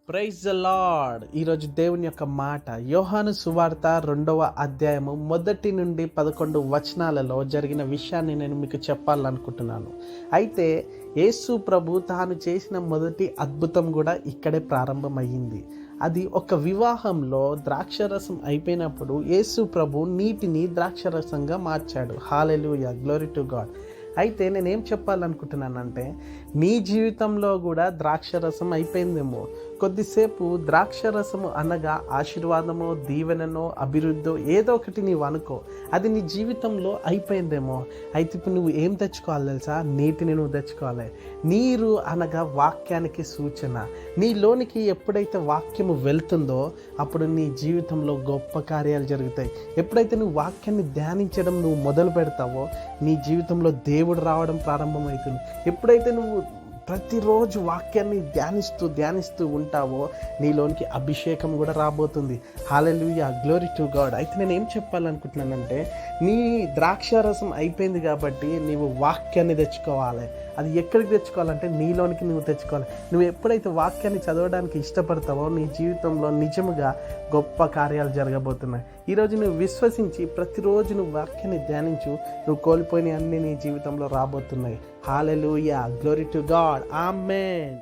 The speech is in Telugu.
Praise the lord. ఈరోజు దేవుని యొక్క మాట యోహాను సువార్త 2వ అధ్యాయము 1 నుండి 11 వచనాలలో జరిగిన విషయాన్ని నేను మీకు చెప్పాలనుకుంటున్నాను. అయితే యేసు ప్రభు తాను చేసిన మొదటి అద్భుతం కూడా ఇక్కడే ప్రారంభమయ్యింది. అది ఒక వివాహంలో ద్రాక్షరసం అయిపోయినప్పుడు యేసు ప్రభు నీటిని ద్రాక్షరసంగా మార్చాడు. హల్లెలూయా, గ్లోరీ టు గాడ్. అయితే నేనేం చెప్పాలనుకుంటున్నానంటే, నీ జీవితంలో కూడా ద్రాక్షరసం అయిపోయిందేమో. కొద్దిసేపు ద్రాక్షరసము అనగా ఆశీర్వాదమో, దీవెననో, అభివృద్ధో ఏదో ఒకటి నీవు అనుకో, అది నీ జీవితంలో అయిపోయిందేమో. అయితే ఇప్పుడు నువ్వు ఏం తెచ్చుకోవాలి తెలుసా? నీటిని నువ్వు తెచ్చుకోవాలి. నీరు అనగా వాక్యానికి సూచన. నీలోనికి ఎప్పుడైతే వాక్యము వెళ్తుందో అప్పుడు నీ జీవితంలో గొప్ప కార్యాలు జరుగుతాయి. ఎప్పుడైతే నువ్వు వాక్యాన్ని ధ్యానించడం నువ్వు మొదలు పెడతావో నీ జీవితంలో దేవుడు రావడం ప్రారంభమవుతుంది. ఎప్పుడైతే నువ్వు ప్రతిరోజు వాక్యాన్ని ధ్యానిస్తూ ఉంటావో నీలోనికి అభిషేకం కూడా రాబోతుంది. హల్లెలూయా, గ్లోరీ టు గాడ్. అయితే నేను ఏం చెప్పాలనుకుంటున్నానంటే, నీ ద్రాక్షారసం అయిపోయింది కాబట్టి నీవు వాక్యాన్ని తెచ్చుకోవాలి. అది ఎక్కడికి తెచ్చుకోవాలంటే నీలోనికి నువ్వు తెచ్చుకోవాలి. నువ్వు ఎప్పుడైతే వాక్యాన్ని చదవడానికి ఇష్టపడతావో నీ జీవితంలో నిజముగా గొప్ప కార్యాలు జరగబోతున్నాయి. ఈరోజు నువ్వు విశ్వసించి ప్రతిరోజు నువ్వు వాక్యాన్ని ధ్యానించు, నువ్వు కోల్పోయిన అన్ని నీ జీవితంలో రాబోతున్నాయి. హల్లెలూయా, గ్లోరీ టు గాడ్. ఆమేన్.